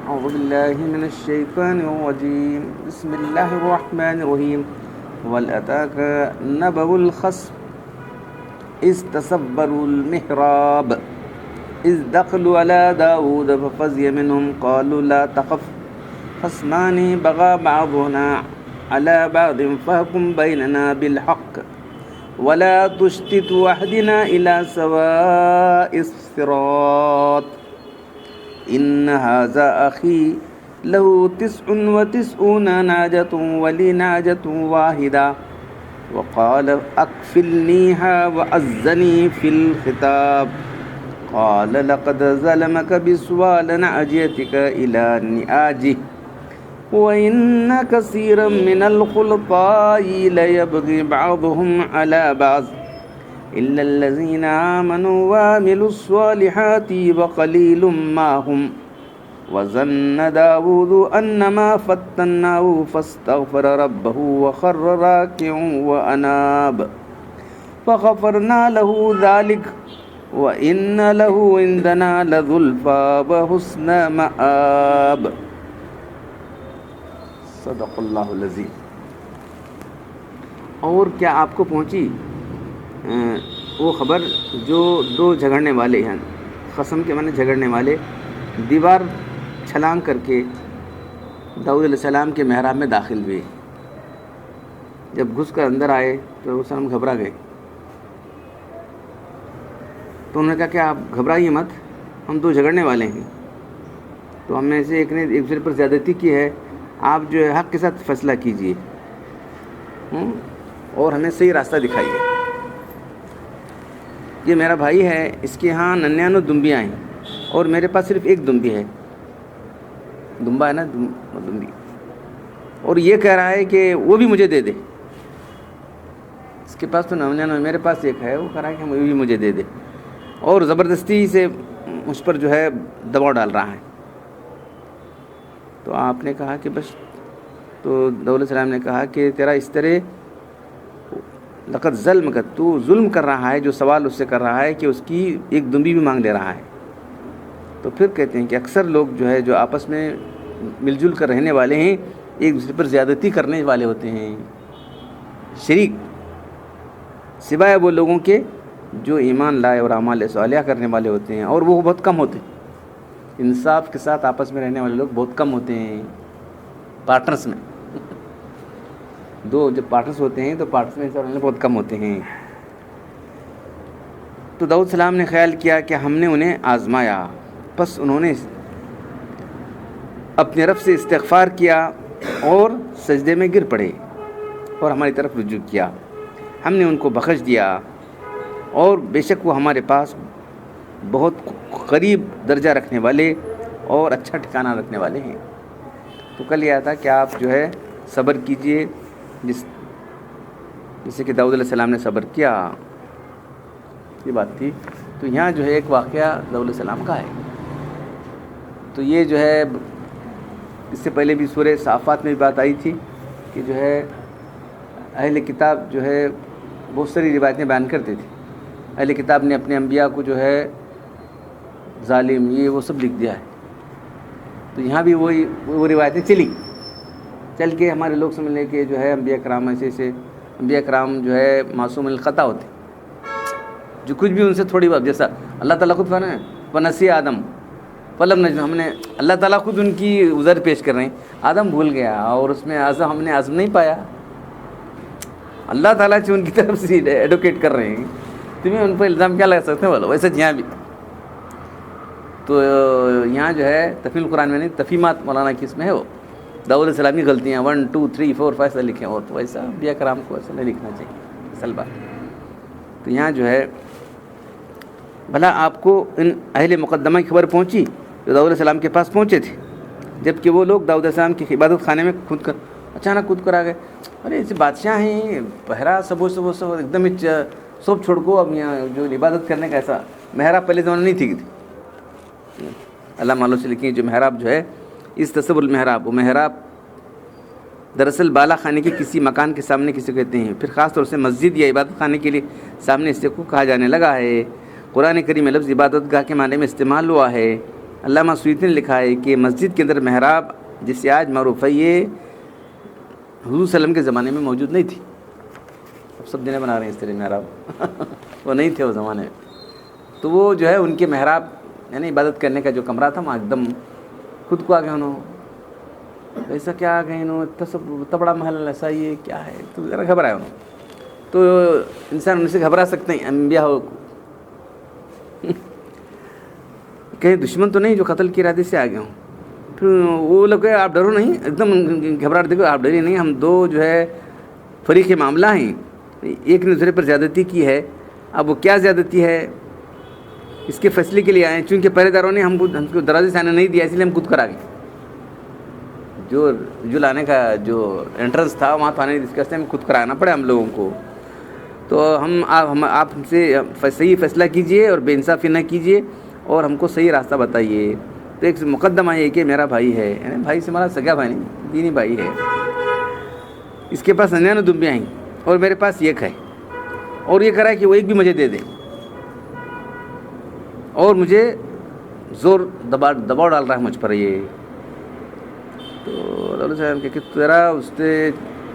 أعوذ بالله من الشيطان الرجيم بسم الله الرحمن الرحيم وهل أتاك نبأ الخصم إذ تصوروا المحراب إذ دخلوا على داود ففزع منهم قالوا لا تخف خصمان بغى بعضنا على بعض فاحكم بيننا بالحق ولا تشتت وحدنا إلى سواء الصراط إن هذا أخي له 99 نعجة ولي نعجة واحدة وقال أكفلنيها وعزني في الخطاب قال لقد ظلمك بسؤال نعجتك إلى نعاجه وإن كثيرا من الخلطاء ليبغي بعضهم على بعض إلا الذين آمنوا وعملوا الصالحات وقليل ما هم وظن داود أنما فتناه فاستغفر ربه وخر راكعا وأناب فغفرنا له ذلك وإن له عندنا لزلفى وحسن مآب صدق اللہ العظیم۔ اور کیا آپ کو پہنچی وہ خبر جو دو جھگڑنے والے ہیں، قسم کے معنی جھگڑنے والے، دیوار چھلانگ کر کے داؤد علیہ السلام کے محراب میں داخل ہوئے۔ جب گھس کر اندر آئے تو السلام گھبرا گئے، تو انہوں نے کہا کہ آپ گھبرائیے مت، ہم دو جھگڑنے والے ہیں، تو ہم میں سے ایک نے ایک دوسرے پر زیادتی کی ہے، آپ جو ہے حق کے ساتھ فیصلہ کیجئے اور ہمیں صحیح راستہ دکھائیے۔ یہ میرا بھائی ہے، اس کے ہاں 99 دمبیاں ہیں اور میرے پاس صرف ایک دمبی ہے، دمبا ہے نا دمبی، اور یہ کہہ رہا ہے کہ وہ بھی مجھے دے دے۔ اس کے پاس تو 99، میرے پاس ایک ہے، وہ کہہ رہا ہے کہ وہ بھی مجھے دے دے، اور زبردستی سے مجھ پر جو ہے دباؤ ڈال رہا ہے۔ تو آپ نے کہا کہ بس، تو داؤد علیہ السلام نے کہا کہ تیرا اس طرح لقد ظلم کا، تو ظلم کر رہا ہے، جو سوال اس سے کر رہا ہے کہ اس کی ایک دمبی بھی مانگ لے رہا ہے۔ تو پھر کہتے ہیں کہ اکثر لوگ جو ہے جو آپس میں مل جل کر رہنے والے ہیں، ایک دوسرے پر زیادتی کرنے والے ہوتے ہیں، شریک، سوائے وہ لوگوں کے جو ایمان لائے اور اعمال صالحہ کرنے والے ہوتے ہیں، اور وہ بہت کم ہوتے ہیں۔ انصاف کے ساتھ آپس میں رہنے والے لوگ بہت کم ہوتے ہیں پارٹنرز میں۔ دو جب پارٹنرز ہوتے ہیں تو پارٹنرز میں رہنے بہت کم ہوتے ہیں۔ تو داؤد السلام نے خیال کیا کہ ہم نے انہیں آزمایا، پس انہوں نے اپنے رب سے استغفار کیا اور سجدے میں گر پڑے اور ہماری طرف رجوع کیا، ہم نے ان کو بخش دیا، اور بے شک وہ ہمارے پاس بہت قریب درجہ رکھنے والے اور اچھا ٹھکانہ رکھنے والے ہیں۔ تو کل یہ آتا کہ آپ جو ہے صبر کیجئے، جیسے کہ داؤد علیہ السلام نے صبر کیا، یہ بات تھی۔ تو یہاں جو ہے ایک واقعہ داؤد علیہ السلام کا ہے، تو یہ جو ہے اس سے پہلے بھی سورہ صافات میں بھی بات آئی تھی کہ جو ہے اہل کتاب جو ہے بہت ساری روایتیں بیان کرتے تھے، اہل کتاب نے اپنے انبیاء کو جو ہے ظالم، یہ وہ سب لکھ دیا ہے۔ تو یہاں بھی وہ روایتیں چل کے ہمارے لوگ سمجھ لیں کہ جو ہے انبیاء کرام ایسے انبیاء کرام جو ہے معصوم الخطا ہوتے، جو کچھ بھی ان سے تھوڑی بات، جیسا اللہ تعالیٰ خود فرمایا ونسی آدم فلم نجم، ہم نے اللہ تعالیٰ خود ان کی عذر پیش کر رہے ہیں، آدم بھول گیا اور اس میں ہم نے عزم نہیں پایا، اللہ تعالیٰ جو ان کی طرف سے ایڈوکیٹ کر رہے ہیں، تمہیں ان پر الزام کیا لگا سکتے ہیں بولو۔ ویسے یہاں بھی تو یہاں جو ہے تفہیم قرآن میں نہیں، تفہیمات مولانا کی اس میں ہے، وہ داؤد علیہ السلام کی غلطیاں 1 2 3 4 5 ایسا لکھیں، اور تو ایسا انبیاء کرام کو ایسا نہیں لکھنا چاہیے اصل بات۔ تو یہاں جو ہے بھلا آپ کو ان اہل مقدمہ کی خبر پہنچی جو داؤد علیہ السلام کے پاس پہنچے تھے، جب کہ وہ لوگ داؤد علیہ السلام کی عبادت خانے میں اچانک کود کر آ گئے، ارے ایسے بادشاہ ہیں، پہرا سب ایک دم سب چھوڑ کو، اب یہاں جو عبادت کرنے کا ایسا محراب پہلے زمانے نہیں تھی۔ اللہ معلوم سے لکھیں جو محراب جو ہے اس تصور المحراب، وہ محراب دراصل بالا خانے کے کسی مکان کے سامنے کسی کو کہتے ہیں، پھر خاص طور سے مسجد یا عبادت خانے کے لیے سامنے اس کو کہا جانے لگا ہے۔ قرآن کریم میں لفظ عبادت گاہ کے معنی میں استعمال ہوا ہے، علامہ سیوطی نے لکھا ہے کہ مسجد کے اندر محراب جس سے آج معروف ہے یہ حضور صلی اللہ علیہ وسلم کے زمانے میں موجود نہیں تھی. اب سب جنے بنا رہے ہیں اس طرح محراب وہ نہیں تھے اس زمانے میں. تو وہ جو ہے ان کے محراب یعنی عبادت کرنے کا جو کمرہ تھا وہاں ایک دم خود کو آ گئے انہوں ایسا کیا آ گئے انہوں اتنا بڑا محل ایسا یہ کیا ہے تو ذرا گھبرائے انہوں. تو انسان ان سے گھبرا سکتے ہیں انبیاء ہو کہیں دشمن تو نہیں جو قتل کے ارادے سے آ گئے ہوں. پھر وہ لوگ آپ ڈرو نہیں ایک دم گھبراہٹ دیکھو آپ ڈریے نہیں. ہم دو جو ہے فریق معاملہ ہیں ایک نے دوسرے پر زیادتی کی ہے. اب وہ کیا زیادتی ہے اس کے فیصلے کے لیے آئے ہیں چونکہ پہرے داروں نے ہم کو دروازے سے آنے نہیں دیا اس لیے ہم خود کر آ گئے. جو لانے کا جو انٹرنس تھا وہاں تو آنے اس کے ہم خود کرانا پڑے ہم لوگوں کو. تو آپ ہم سے صحیح فیصلہ کیجئے اور بے انصافی نہ کیجئے اور ہم کو صحیح راستہ بتائیے. تو ایک مقدمہ یہ کہ میرا بھائی ہے یعنی بھائی سے ہمارا سگا بھائی نہیں دینی بھائی ہے. اس کے پاس 99 دمبیاں ہیں اور میرے پاس ایک ہے اور یہ کرا ہے کہ وہ ایک بھی مجھے دے دے اور مجھے زور دباؤ ڈال رہا ہے مجھ پر یہ. تو اللہ صاحب کہ تیرا اس سے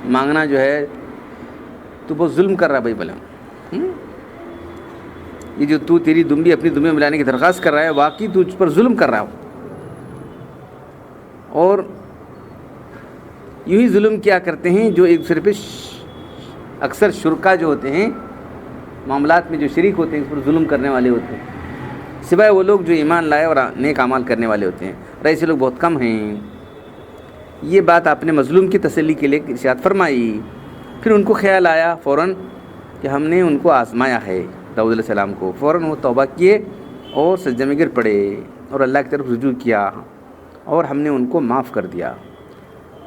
مانگنا جو ہے تو بہت ظلم کر رہا ہے بھائی بھلا. یہ جو تو تیری دمبی اپنی دمبی ملانے کی درخواست کر رہا ہے واقعی تو اس پر ظلم کر رہا ہو. اور یوں ہی ظلم کیا کرتے ہیں جو ایک دوسرے پہ اکثر شرکا جو ہوتے ہیں معاملات میں جو شریک ہوتے ہیں اس پر ظلم کرنے والے ہوتے ہیں سوائے وہ لوگ جو ایمان لائے اور نیک اعمال کرنے والے ہوتے ہیں اور ایسے لوگ بہت کم ہیں. یہ بات آپ نے مظلوم کی تسلی کے لیے ارشاد فرمائی. پھر ان کو خیال آیا فوراً کہ ہم نے ان کو آزمایا ہے داؤد علیہ السلام کو. فوراً وہ توبہ کیے اور سجدے میں گر پڑے اور اللہ کی طرف رجوع کیا اور ہم نے ان کو معاف کر دیا.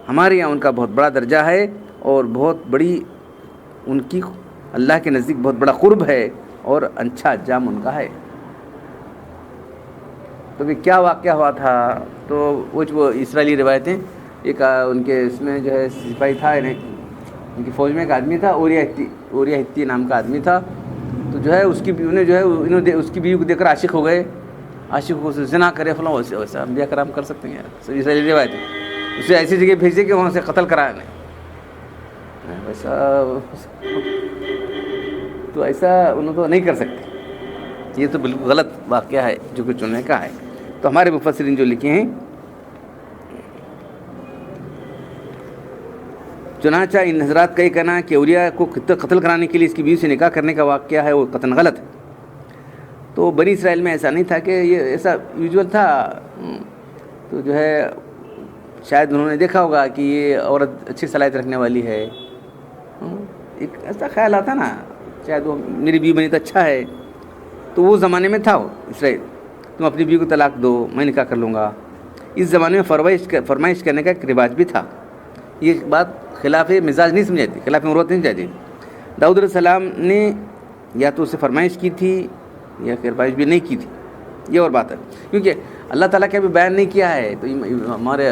ہمارے یہاں ان کا بہت بڑا درجہ ہے اور بہت بڑی ان کی اللہ کے نزدیک بہت بڑا قرب ہے اور اچھا انجام ان کا ہے. تو بھی کیا واقعہ ہوا تھا تو وہ اسرائیلی روایتیں ایک ان کے اس میں جو ہے سپاہی تھا ان کی فوج میں ایک آدمی تھا اوریا ہتی نام کا آدمی تھا. تو جو ہے اس کی بیوی نے جو ہے انہوں اس کی بیوی کو دیکھ کر عاشق ہو گئے. عاشق ہو سے زنا کرے فلاں ویسے ویسا انبیاء کرام کر سکتے ہیں یار اسرائیلی روایتیں. اسے ایسی جگہ بھیجے کہ وہاں سے قتل کرایا نہیں ویسا تو ایسا انہوں تو نہیں کر سکتے. یہ تو بالکل غلط واقعہ ہے جو کہ چننے کا ہے. تو ہمارے مفسرین جو لکھے ہیں چنانچہ ان حضرات کا یہ کہنا کہ اولیاء کو قتل کرانے کے لیے اس کی بیوی سے نکاح کرنے کا واقعہ ہے وہ قطعاً غلط ہے. تو بنی اسرائیل میں ایسا نہیں تھا کہ یہ ایسا یوزول تھا. تو جو ہے شاید انہوں نے دیکھا ہوگا کہ یہ عورت اچھی صلاحیت رکھنے والی ہے ایک ایسا خیال آتا نا شاید وہ میری بیوی بنی تو اچھا ہے. تو وہ زمانے میں تھا وہ اسرائیل تم اپنی بیوی کو طلاق دو میں نکاح کر لوں گا. اس زمانے میں فرمائش کرنے کا ایک رواج بھی تھا. یہ بات خلاف مزاج نہیں سمجھی جاتی خلاف مروت نہیں جاتی. داؤد علیہ السلام نے یا تو اسے فرمائش کی تھی یا فرمائش بھی نہیں کی تھی یہ اور بات ہے کیونکہ اللہ تعالیٰ کا بھی بیان نہیں کیا ہے. تو ہمارے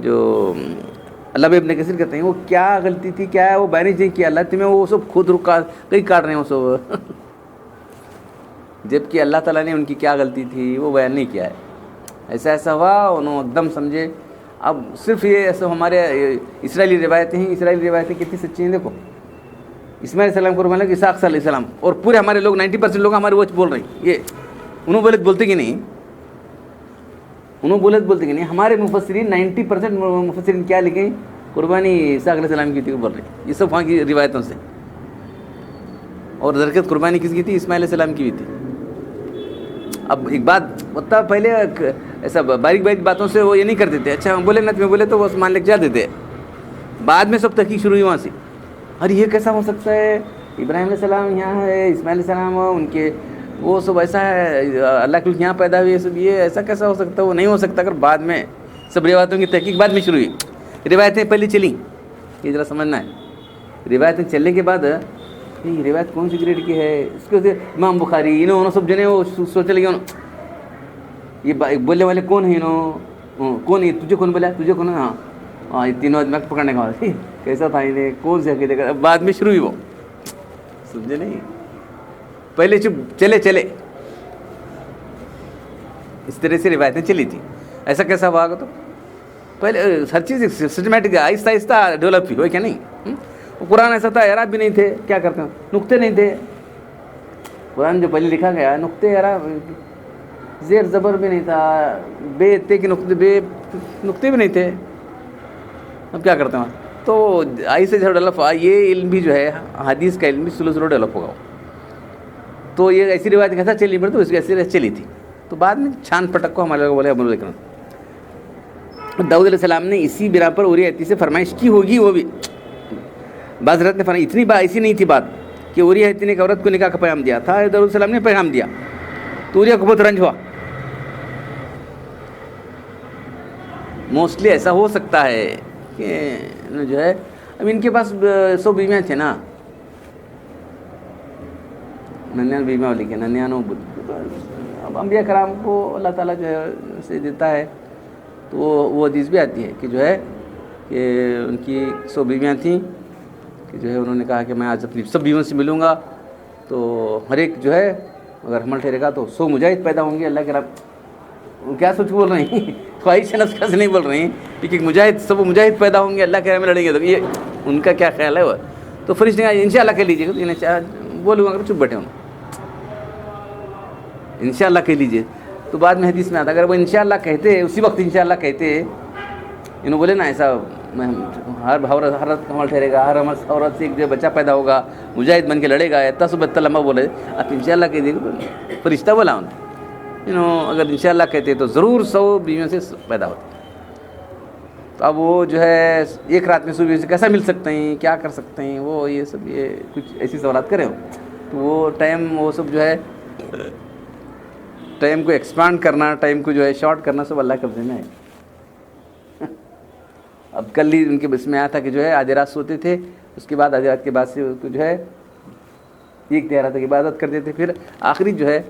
جو اللہ ابن کثیر کہتے ہیں وہ کیا غلطی تھی کیا ہے وہ بیان نہیں کیا اللہ تمہیں وہ سب خود کئی کاٹ رہے ہیں وہ سب جب کہ اللہ تعالیٰ نے ان کی کیا غلطی تھی وہ بیان نہیں کیا ہے. ایسا ہوا انہوں ایک دم سمجھے. اب صرف یہ ایسا ہمارے اسرائیلی روایتیں ہیں. اسرائیلی روایتیں کتنی سچی ہیں دیکھو. اسماعیل علیہ السلام کو مانا کہ اسحاق علیہ السلام اور پورے ہمارے لوگ 90% لوگ ہمارے وہ بول رہے ہیں یہ انہوں بولتے کہ نہیں بولتے کہ نہیں. ہمارے مفسرین 90% مفسرین کیا لکھیں قربانی اسحاق علیہ السلام کی تھی وہ بول رہے ہیں یہ سب وہاں کی روایتوں سے. اور درکت قربانی کس کی تھی اسماعیل علیہ السلام کی بھی تھی. اب ایک بات بتا پہلے ایسا باریک باتوں سے وہ یہ نہیں کر دیتے اچھا ہم بولے نہ تمہیں بولے تو وہ مان لے کے جا دیتے. بعد میں سب تحقیق شروع ہوئی وہاں سے ارے یہ کیسا ہو سکتا ہے ابراہیم علیہ السلام یہاں ہے اسماعیل علیہ السلام ان کے وہ سب ایسا ہے اللہ کے یہاں پیدا ہوئی سب یہ ایسا کیسا ہو سکتا ہے وہ نہیں ہو سکتا. اگر بعد میں سب روایتوں کی تحقیق بعد میں شروع ہوئی. روایتیں پہلے چلیں یہ ذرا سمجھنا ہے. روایتیں چلنے کے بعد یہ روایت کون سی گریڈ کی ہے اس کے امام بخاری انہوں سب جنے وہ سوچنے لگے یہ بولنے والے کون ہیں کون ہے تجھے کون بولا تجھے کون ہاں یہ تینوں آدمی پکڑنے کا کیسا تھا انہیں کون سے عقیدے کا بعد میں شروع ہوئی وہ سمجھے نہیں. پہلے چپ چلے اس طرح سے روایتیں چلی تھیں. ایسا کیسا ہوا تو پہلے ہر چیز سسٹمیٹک آہستہ آہستہ ڈیولپ ہوئی کیا نہیں. قرآن ایسا تھا اعراب بھی نہیں تھے, کیا کرتے ہیں, نقطے نہیں تھے. قرآن جو پہلے لکھا گیا نقطے اعراب زیر زبر بھی نہیں تھا, بے تے کے نقطے بھی نہیں تھے. اب کیا کرتے ہیں, تو آہستہ سے ڈیولپ ہوا. یہ علم بھی جو ہے حدیث کا علم بھی سلو سلو ڈیولپ ہوگا. تو یہ ایسی روایت کیسا چلی پڑی, تو اس کی ایسی روایت چلی تھی. تو بعد میں چھان پٹک کو ہمارے لوگ بولے عمل کرنا. داؤد علیہ السلام نے اسی بنا پر اوری حتی سے فرمائش کی ہوگی. وہ بھی بعض حضرت نے فرمایا اتنی بات ایسی نہیں تھی بات کہ اوری حتی نے ایک عورت کو نکاح کا پیغام دیا تھا, داؤد علیہ السلام نے پیغام دیا تو اوریا کو بہت رنج ہوا. موسٹلی ایسا ہو سکتا ہے کہ جو ہے اب ان کے پاس 100 بیویاں تھے نا, 99 بیویاں والی کے 99. اب انبیاء کرام کو اللہ تعالیٰ جو ہے سے دیتا ہے, تو وہ حدیث بھی آتی ہے کہ جو ہے کہ ان کی 100 بیویاں تھیں کہ جو ہے انہوں نے کہا کہ میں آج اپنی سب بیویوں سے ملوں گا, تو ہر ایک جو ہے اگر حمل ٹھہرے گا تو 100 مجاہد پیدا ہوں گے. اللہ کے رب وہ کیا سوچ بول رہے ہیں, خواہش نفس سے نہیں بول رہے ہیں, کیونکہ مجاہد سب مجاہد پیدا ہوں گے اللہ کے راہ میں لڑیں گے. تو یہ ان کا کیا خیال ہے وہ. تو فرشتے نے انشاءاللہ کہہ لیجیے گا, تو بولوں گا چپ بیٹھے ہوں انشاءاللہ کہہ لیجیے. تو بعد میں حدیث میں آتا اگر وہ انشاءاللہ کہتے اسی وقت انشاءاللہ کہتے, انہوں بولے نا ایسا ہر عورت حمل ٹھہرے گا, ہر عورت سے ایک جو بچہ پیدا ہوگا, مجاہد بن کے لڑے گا, اتنا صبح اتنا لمبا بولے, آپ انشاءاللہ کہہ دیجیے. فرشتہ بولا اگر انشاءاللہ کہتے تو ضرور 100 بیویوں سے پیدا ہوتے. تو اب وہ جو ہے ایک رات میں 100 بیویوں سے کیسا مل سکتے ہیں, کیا کر سکتے ہیں, وہ یہ سب یہ کچھ ایسی سوالات کرے ہو. تو وہ ٹائم وہ سب جو ہے ٹائم کو ایکسپانڈ کرنا, ٹائم کو جو ہے شارٹ کرنا سب اللہ کے قبضے میں ہے. اب کل ہی ان کے بس میں آیا تھا کہ جو ہے آدھی رات سوتے تھے, اس کے بعد آدھی رات کے بعد سے اس کو جو ہے 1 تک عبادت کرتے تھے, پھر آخری جو ہے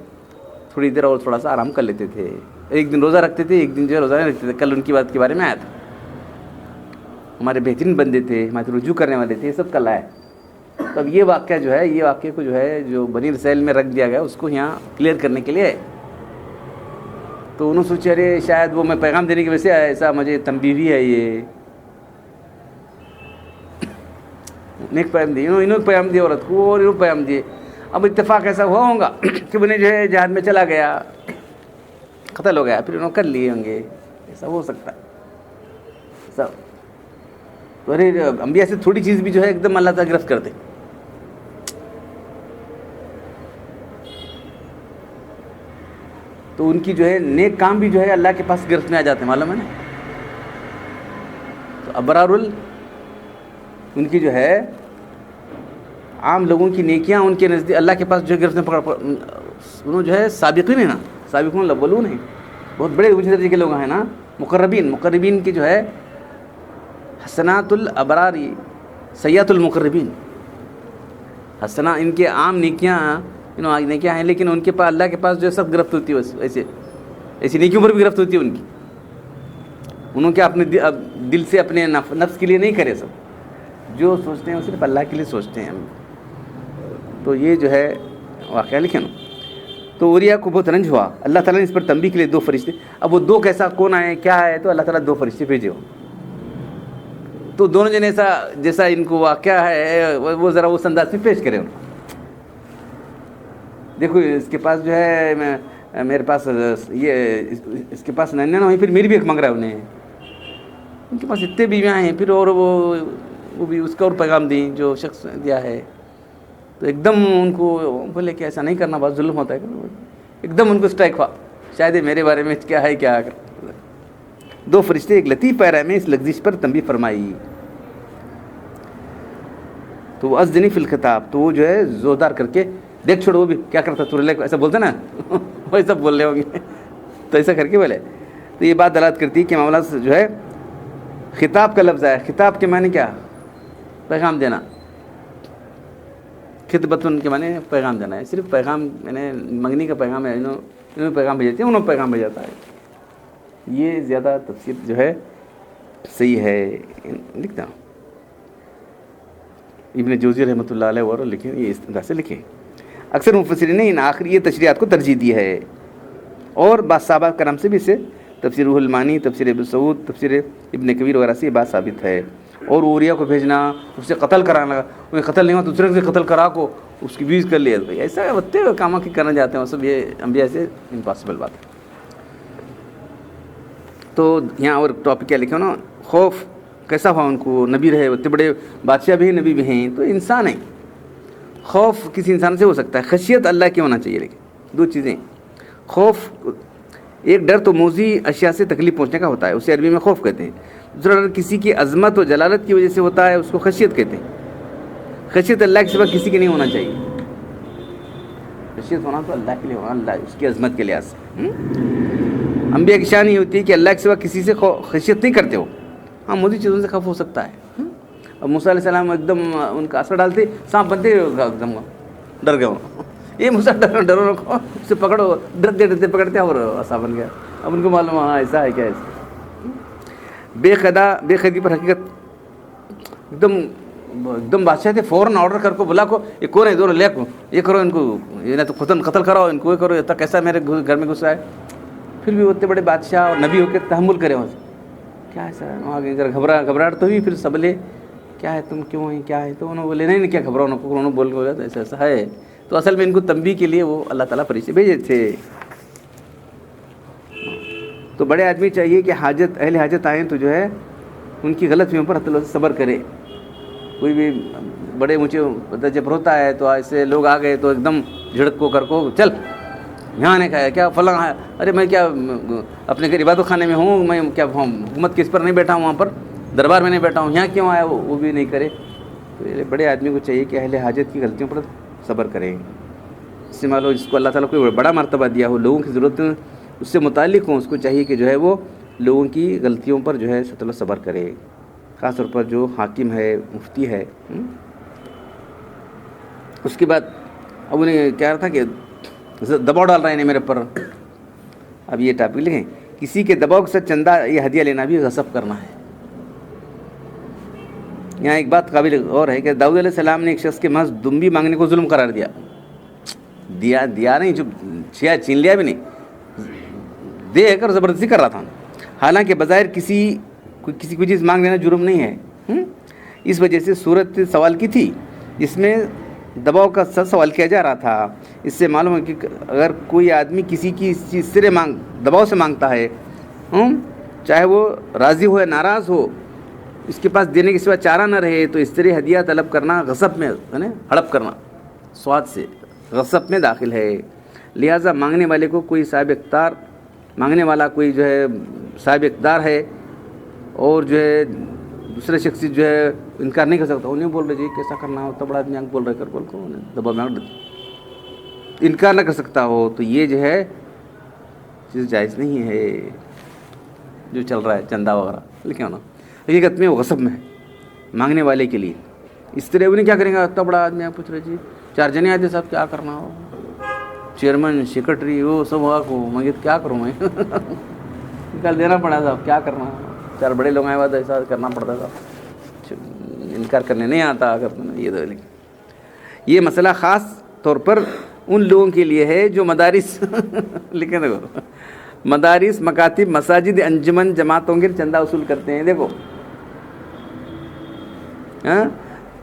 تھوڑی دیر اور تھوڑا سا آرام کر لیتے تھے. ایک دن روزہ رکھتے تھے, ایک دن جو ہے روزہ نہیں رکھتے تھے. کل ان کی بات کے بارے میں آیا تھا. ہمارے بہترین بندے تھے, ہمارے رجوع کرنے والے تھے, یہ سب کل آئے. تو اب یہ واقعہ جو ہے, یہ واقعے کو جو ہے جو بنی رسائل میں رکھ دیا گیا اس کو یہاں کلیئر کرنے کے لیے ہے. تو انہوں نے سوچا ارے شاید وہ میں پیغام دینے کی وجہ سے ایسا مجھے تنبیہ بھی ہے. یہ نیک پیغام دیے, انہوں نے پیغام دیا عورت کو اور انہوں پیغام دیے. اب اتفاق ایسا ہوا ہوگا کہ انہیں جو ہے جہاد میں چلا گیا, قتل ہو گیا, پھر انہوں کر لیے ہوں گے. ایسا ہو سکتا ہے سب. تو ارے انبیاء سے تھوڑی چیز بھی جو ہے ایک دم اللہ تعالیٰ گرفت کر دے. تو ان کی جو ہے نیک کام بھی جو ہے اللہ کے پاس گرفت میں آ جاتے ہیں, معلوم ہے نا. تو ابرار ان کی جو ہے عام لوگوں کی نیکیاں ان کے نزدیک اللہ کے پاس جو ہے گرفت میں پکڑ انہوں جو ہے سابقین ہیں نا, سابقون الاولون ہیں, بہت بڑے اونچے درجے کے لوگ ہیں نا. مقربین کی جو ہے حسنات الابرار سیئات المقربین. حسنا ان کے عام نیکیاں نیکیاں ہیں, لیکن ان کے پاس اللہ کے پاس جو ہے سب گرفت ہوتی ہے. ایسی نیکیوں پر بھی گرفت ہوتی ہے ان کی. انہوں کیا اپنے دل سے اپنے نفس کے لیے نہیں کرے, سب جو سوچتے ہیں وہ صرف اللہ کے لیے سوچتے ہیں. تو یہ جو ہے واقعہ لکھے نا. تو اوریا کو بہت رنج ہوا. اللہ تعالیٰ نے اس پر تنبیہ کے لیے 2 فرشتے, اب وہ 2 کیسا کون آئے کیا ہے, تو اللہ تعالیٰ 2 فرشتے بھیجے ہو. تو دونوں جن ایسا جیسا ان کو واقعہ ہے وہ ذرا اس انداز میں پیش کرے. دیکھو اس کے پاس جو ہے میرے پاس یہ اس کے پاس نہیں ہوئی, پھر میری بھی ایک منگ رہا ہے انہیں. ان کے پاس اتنے بیویاں ہیں, پھر اور وہ بھی اس کا اور پیغام دیں جو شخص دیا ہے. تو ایک دم ان کو بولے کہ ایسا نہیں کرنا, بہت ظلم ہوتا ہے. ایک دم ان کو اسٹرائک ہوا, شاید میرے بارے میں کیا ہے کیا. 2 فرشتے ایک لطیف پیرا میں اس لغزش پر تنبیہ فرمائی. تو وہ ازدنی فی الخطاب, تو وہ جو ہے زوردار کر کے دیکھ چھوڑو, وہ بھی کیا کرتا تو ایسا بولتا نا وہی سب بول رہے ہوں گے. تو ایسا کر کے بولے. تو یہ بات دلالت کرتی ہے کہ معاملہ جو ہے خطاب کا لفظ ہے. خطاب کے معنی کیا, پیغام دینا. خطبتن کے معنی پیغام دینا ہے. صرف پیغام یعنی منگنی کا پیغام ہے, انہوں پیغام بھیجتے ہیں, انہوں پیغام بھیجاتا ہے. یہ زیادہ تفسیر جو ہے صحیح ہے. لکھتا ہوں ابن جوزی رحمۃ اللہ علیہ اور لکھیں, یہ اس طرح سے لکھیں. اکثر مفسرین نے ان آخری تشریحات کو ترجیح دی ہے. اور بعض صحابہ کرام سے بھی اسے تفسیر روح المانی، تفسیر ابن سعود، تفسیر ابن کبیر وغیرہ سے یہ بات ثابت ہے۔ اور اوریا کو بھیجنا، اس سے قتل کرانا، کوئی قتل نہیں ہوا دوسرے سے قتل کرا کو اس کی بیوی کر لیا، ایسا ہوتے ہوئے کام کی کرنا جاتے ہیں وہ سب، یہ انبیاء سے امپاسبل بات ہے۔ تو یہاں اور ٹاپک کیا لکھا نا، خوف کیسا ہوا ان کو، نبی رہے اتنے بڑے بادشاہ بھی ہیں، نبی بھی ہیں، تو انسان ہیں۔ خوف کسی انسان سے ہو سکتا ہے، خشیت اللہ کی ہونا چاہیے، لیکن دو چیزیں، خوف ایک ڈر تو موذی اشیاء سے تکلیف پہنچنے کا ہوتا ہے، اسے عربی میں خوف کہتے ہیں۔ دوسرا ڈر کسی کی عظمت و جلالت کی وجہ سے ہوتا ہے، اس کو خشیت کہتے ہیں۔ خشیت اللہ کے سوا کسی کے نہیں ہونا چاہیے، خشیت ہونا تو اللہ کے لیے ہونا، اللہ اس کی عظمت کے لحاظ سے۔ انبیاء کی شان یہ ہوتی ہے کہ اللہ کے سوا کسی سے خشیت نہیں کرتے ہو، ہاں موذی چیزوں سے خوف ہو سکتا ہے۔ اب موسیٰ علیہ السلام ایک دم ان کا اثر ڈالتے، سانپ بنتے ایک دم ڈر گئے، یہ موسیٰ ڈرو رکھو، اسے پکڑو، ڈرتے ڈرتے پکڑتے اور ایسا بن گیا۔ اب ان کو معلوم ہاں ایسا ہے کیا، ایسا بے خودی پر حقیقت ایک دم بادشاہ تھے، فوراً آرڈر کر کو بلا کو، یہ کون ہے دونوں لے کو، یہ کرو ان کو، یہ نہ تو قتل کراؤ ان کو، یہ کرو، اتنا کیسا میرے گھر میں گھسا ہے۔ پھر بھی اتنے بڑے بادشاہ اور نبی ہو کے تحمل کرے وہاں سے، کیا ہے سر وہاں گھبراہٹ تو ہوئی، پھر سب لے کیا ہے تم کیوں ہیں کیا ہے، تو انہوں بولے نہیں کیا گھبراؤ، انہوں نے بول کے ایسا ایسا ہے، تو اصل میں ان کو تنبیہ کے لیے وہ اللہ تعالیٰ فرشتے بھیجے تھے۔ تو بڑے آدمی چاہیے کہ اہل حاجت آئیں تو جو ہے ان کی غلط فہمیوں پر اللہ صبر کرے۔ کوئی بھی بڑے اونچے درجے پر ہوتا ہے تو ایسے لوگ آ گئے تو ایک دم جھڑک کو کر کو، چل یہاں نے کہا کیا فلاں ہے، ارے میں کیا اپنے گھر عبادت خانے میں ہوں، میں کیا حکومت کس پر نہیں بیٹھا ہوں، وہاں پر دربار میں نہیں بیٹھا ہوں، یہاں کیوں آیا، وہ بھی نہیں کرے۔ تو بڑے آدمی کو چاہیے کہ اہل حاجت کی غلطیوں پر صبر کریں۔ اس سے معلوم جس کو اللہ تعالیٰ کوئی بڑا مرتبہ دیا ہو، لوگوں کی ضرورت اس سے متعلق ہوں، اس کو چاہیے کہ جو ہے وہ لوگوں کی غلطیوں پر جو ہے صبر کرے، خاص طور پر جو حاکم ہے، مفتی ہے۔ اس کے بعد اب انہیں کہہ رہا تھا کہ دباؤ ڈال رہے ہیں میرے پر، اب یہ ٹاپک لکھیں، کسی کے دباؤ کے ساتھ چندہ یہ ہدیہ لینا بھی غصب کرنا ہے۔ یہاں ایک بات قابل غور ہے کہ داؤد علیہ السلام نے ایک شخص کے محض دم بھی مانگنے کو ظلم قرار دیا نہیں، جو چھین لیا بھی نہیں، دے کر زبردستی کر رہا تھا، حالانکہ بظاہر کسی کو چیز مانگ لینا جرم نہیں ہے۔ اس وجہ سے صورت سوال کی تھی جس میں دباؤ کا سوال کیا جا رہا تھا۔ اس سے معلوم ہے کہ اگر کوئی آدمی کسی کی اس چیز سے دباؤ سے مانگتا ہے، چاہے وہ راضی ہو یا ناراض ہو، اس کے پاس دینے کے سوا چارہ نہ رہے، تو اس طرح ہدیہ طلب کرنا غصب میں، ہڑپ کرنا سواد سے غصب میں داخل ہے۔ لہٰذا مانگنے والے کو کوئی مانگنے والا کوئی جو ہے صاحب اقتدار ہے، اور جو ہے دوسرے شخص جو ہے انکار نہیں کر سکتا، انہیں بول رہے جی کیسا کرنا ہوتا، بڑا آدمی بول رہے کر بول کو دبا میں انکار نہ کر سکتا ہو، تو یہ جو ہے چیز جائز نہیں ہے جو چل رہا ہے چندہ وغیرہ، لیکن نا حقیقت میں وہ غصب میں ہے مانگنے والے کے لیے۔ اس طرح انہیں کیا کریں گا، اتنا بڑا آدمی آپ پوچھ رہے جی 4 جنے آتے صاحب کیا کرنا ہو، چیئرمین سیکرٹری وہ سب ہوا کو مانگے کیا کروں میں نکال دینا پڑا تھا، کیا کرنا، 4 بڑے لوگ آئے بعد ایسا کرنا پڑتا تھا، انکار کرنے نہیں آتا اگر یہ مسئلہ خاص طور پر ان لوگوں کے لیے ہے جو مدارس لکھیں، دیکھو مدارس، مکاتب، مساجد، انجمن، جماعتوں کے چندہ وصول کرتے ہیں۔ دیکھو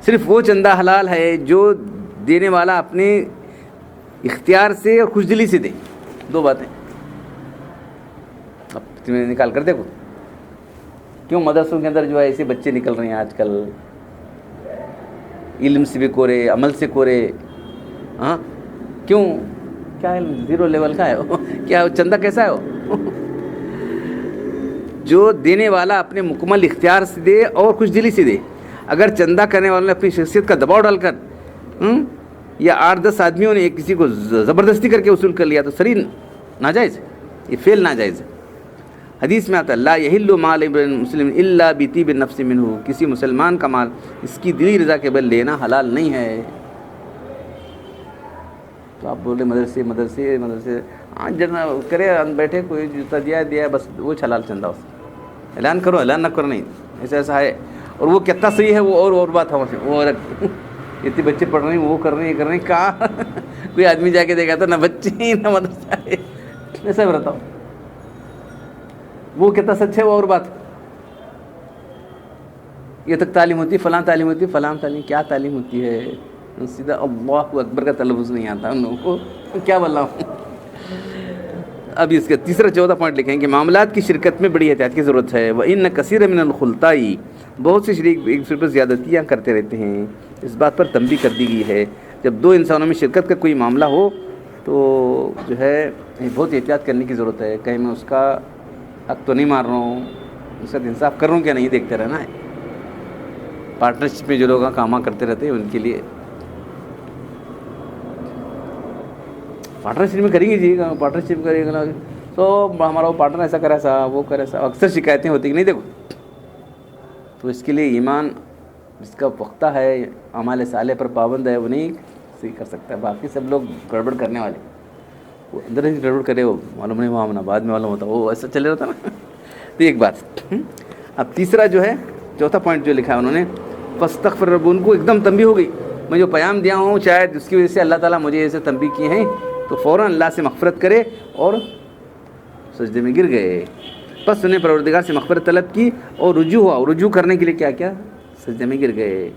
صرف وہ چندہ حلال ہے جو دینے والا اپنے اختیار سے اور خوش دلی سے دے، 2 باتیں اب تمہیں نکال کر دیکھو، کیوں مدرسوں کے اندر جو ہے ایسے بچے نکل رہے ہیں آج کل، علم سے بھی کورے، عمل سے کورے، کیوں، کیا علم 0 لیول کا ہے کیا چندہ کیسا ہے وہ جو دینے والا اپنے مکمل اختیار سے دے اور خوش دلی سے دے۔ اگر چندہ کرنے والوں نے اپنی شخصیت کا دباؤ ڈال کر یا 8-10 آدمیوں نے کسی کو زبردستی کر کے وصول کر لیا تو سری ناجائز، یہ فعل ناجائز ہے۔ حدیث میں آتا ہے لا یحل مال مسلم الا بطیب النفس منہ، کسی مسلمان کا مال اس کی دلی رضا کے بل لینا حلال نہیں ہے۔ تو آپ بولے مدرسے ہاں جنا کرے بیٹھے، کوئی جوتا دیا بس وہ حلال چندہ، اس اعلان کرو، اعلان نہ کرو نہیں، ایسا ہے۔ اور وہ کتنا صحیح ہے وہ اور بات ہے، وہ اتنے بچے پڑھ رہے ہیں، وہ کر رہے ہیں کہاں کوئی آدمی جا کے دیکھا تو نہ بچے نہ مدرسہ ہے، ایسا بھی بتاؤ، وہ کتنا سچ ہے وہ اور بات. یہ تک تعلیم ہوتی، فلاں تعلیم ہوتی، فلاں تعلیم، کیا تعلیم ہوتی ہے؟ سیدھا اللہ اکبر کا تلفظ نہیں آتا ان لوگوں کو، کیا بول رہا ہوں. اب اس کا تیسرا چوتھا پوائنٹ لکھیں کہ معاملات کی شرکت میں بڑی احتیاط کی ضرورت ہے. وَإِنَّ كَثِيرًا مِنَ الْخُلَطَاءِ، بہت سے شریک ایک دوسرے پر زیادتیاں کرتے رہتے ہیں. اس بات پر تنبیہ کر دی گئی ہے جب دو انسانوں میں شرکت کا کوئی معاملہ ہو تو جو ہے بہت احتیاط کرنے کی ضرورت ہے. کہیں میں اس کا حق تو نہیں مار رہا ہوں، اس کا انصاف کر رہا ہوں کیا نہیں، دیکھتے رہنا ہے. پارٹنرشپ میں جو لوگ کام کرتے رہتے ہیں ان کے لیے پارٹنرشپ میں کریں گے جی، پارٹنرشپ کریں گے نا تو ہمارا وہ پارٹنر ایسا کرے سا، وہ کرے سا، اکثر شکایتیں ہوتی کہ نہیں. دیکھو تو اس کے لیے ایمان جس کا پختہ ہے، اعمال صالح پر پابند ہے، وہ نہیں صحیح کر سکتا ہے. باقی سب لوگ گڑبڑ کرنے والے، وہ اندر ہی گڑبڑ کرے، وہ معلوم نہیں وہاں بعد میں معلوم ہوتا، وہ ایسا چلے رہتا نا. تو ایک بات. اب تیسرا جو ہے چوتھا پوائنٹ جو لکھا ہے انہوں نے، فاستغفر رب، ان کو ایک دم تنبیہ ہو گئی. میں جو پیام دیا ہوں شاید اس کی وجہ سے اللہ تعالیٰ مجھے ایسے تنبیہ کیے ہیں، تو فوراً اللہ سے مغفرت کرے اور سجدے میں گر گئے. پس انہیں پروردگار سے مغفرت طلب کی اور رجوع ہوا. اور رجوع کرنے کے لیے کیا کیا؟ سجدے میں گر گئے.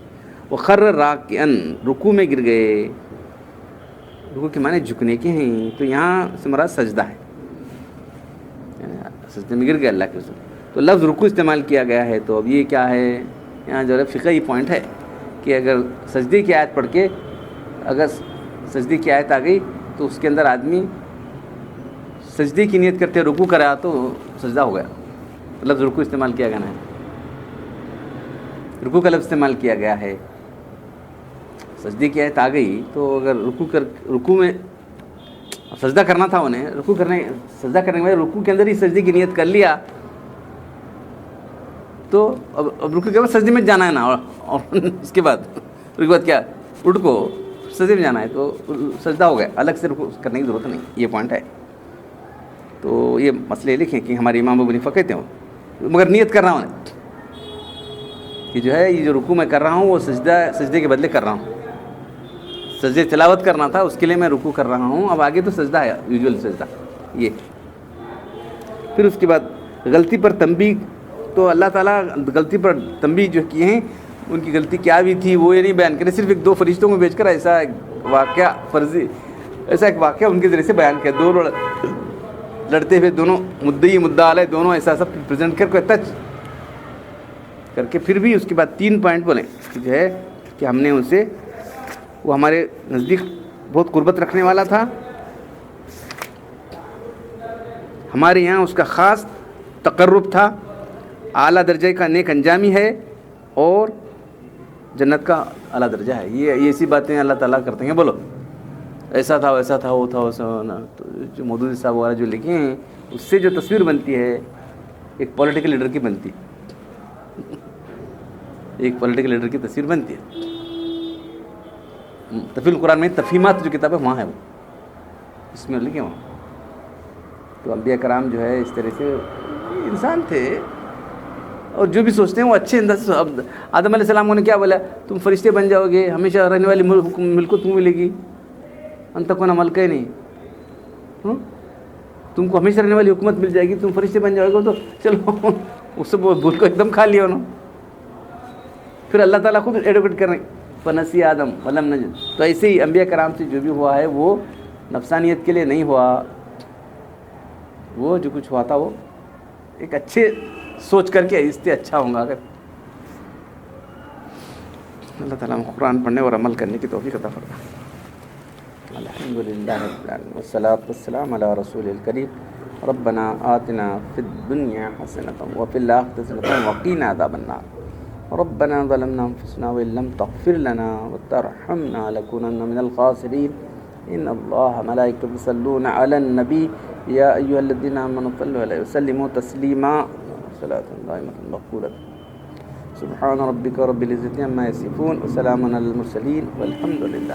وخر راکعا، رکوع میں گر گئے. رکوع کے معنی جھکنے کے ہیں، تو یہاں سے مراد سجدہ ہے، سجدے میں گر گئے اللہ کے رسول. تو لفظ رکوع استعمال کیا گیا ہے. تو اب یہ کیا ہے، یہاں جو ہے فقہی پوائنٹ ہے کہ اگر سجدے کی آیت پڑھ کے اگر سجدے کی آیت آ گئی تو اس کے اندر آدمی سجدے کی نیت کرتے رکوع کرا تو سجدہ ہو گیا. لفظ رکوع استعمال کیا گیا ہے، رکوع کا لفظ استعمال کیا گیا ہے. سجدے کی آیت آ گئی تو اگر رکوع میں سجدہ کرنا تھا انہیں، سجدہ کرنے کے بعد رکوع کے اندر ہی سجدے کی نیت کر لیا تو اب رکوع کے بعد سجدے میں جانا ہے نا، اور اس کے بعد کیا اٹھ کو سجدے میں جانا ہے تو سجدہ ہو گیا، الگ سے رکوع کرنے کی ضرورت نہیں. یہ پوائنٹ ہے. تو یہ مسئلے لکھیں کہ ہمارے امام ابو حنیفہ کہتے ہیں مگر نیت کر رہا ہوں کہ جو ہے یہ جو رکوع میں کر رہا ہوں وہ سجدے کے بدلے کر رہا ہوں. سجدے تلاوت کرنا تھا اس کے لیے میں رکوع کر رہا ہوں، اب آگے تو سجدہ ہے، یوزول سجدہ. یہ پھر اس کے بعد غلطی پر تنبیہ. تو اللہ تعالیٰ غلطی پر تنبیہ جو کیے ہیں ان کی غلطی کیا بھی تھی وہ یہ نہیں بیان کرے، صرف ایک دو فرشتوں میں بھیج کر ایسا ایک واقعہ ان کے ذریعے سے بیان کیا. دو لڑتے ہوئے، دونوں مدعی مدعا علیہ، دونوں ایسا سب پریزنٹ کر کے ٹچ کر کے پھر بھی اس کے بعد 3 پوائنٹ بولیں کہ جو ہے کہ ہم نے ان سے، وہ ہمارے نزدیک بہت قربت رکھنے والا تھا، ہمارے یہاں اس کا خاص تقرب تھا، اعلیٰ درجے کا نیک انجامی ہے اور جنت کا اعلیٰ درجہ ہے. یہ ایسی باتیں اللہ تعالیٰ کرتے ہیں. بولو ایسا تھا ویسا تھا وہ تھا ویسا نا. تو جو مودودی صاحب وغیرہ جو لکھے ہیں اس سے جو تصویر بنتی ہے ایک پولیٹیکل لیڈر کی بنتی ہے، ایک پولیٹیکل لیڈر کی تصویر بنتی ہے. تفیل قرآن میں تفہیمات جو کتاب ہے وہاں ہے، وہ اس میں لکھے وہاں. تو انبیاء کرام جو ہے اس طرح سے انسان تھے اور جو بھی سوچتے ہیں وہ اچھے انداز سے. آدم علیہ السلام نے کیا بولا، تم فرشتے بن جاؤ گے، ہمیشہ رہنے والی ملک کو تمہیں ملے گی، انتقون ملک ہے نہیں، تم کو ہمیشہ رہنے والی حکومت مل جائے گی، تم فرشتے بن جاؤ گے. تو چلو اس سے بھول کو ایک دم کھا لیا انہوں. پھر اللہ تعالیٰ خود ایڈوکیٹ کر رہے ہیں فنسی آدم ولم نجد. تو ایسے ہی انبیاء کرام سے جو بھی ہوا ہے وہ نفسانیت کے لیے نہیں ہوا، وہ جو کچھ ہوا تھا وہ ایک اچھے سوچ کر کے اس سے اچھا ہوں گا. اگر اللہ تعالیٰ قرآن پڑھنے اور عمل کرنے کی توفیق عطا فرمائے. الحمدللہ والصلاۃ والسلام علی رسول الکریم. ربنا آتنا فی الدنیا حسنۃ وفی الآخرۃ حسنۃ وقنا عذاب النار. ربنا ظلمنا انفسنا وان لم تغفر لنا وترحمنا لنكونن من الخاسرین. ان اللہ ملائکۃہ یصلون علی النبی یا ایھا الذین آمنوا صلوا علیہ وسلموا تسلیما. صلاۃ دائمۃ مقبولۃ. سبحان ربک رب العزۃ عما یصفون وسلام علی المرسلین والحمد للہ.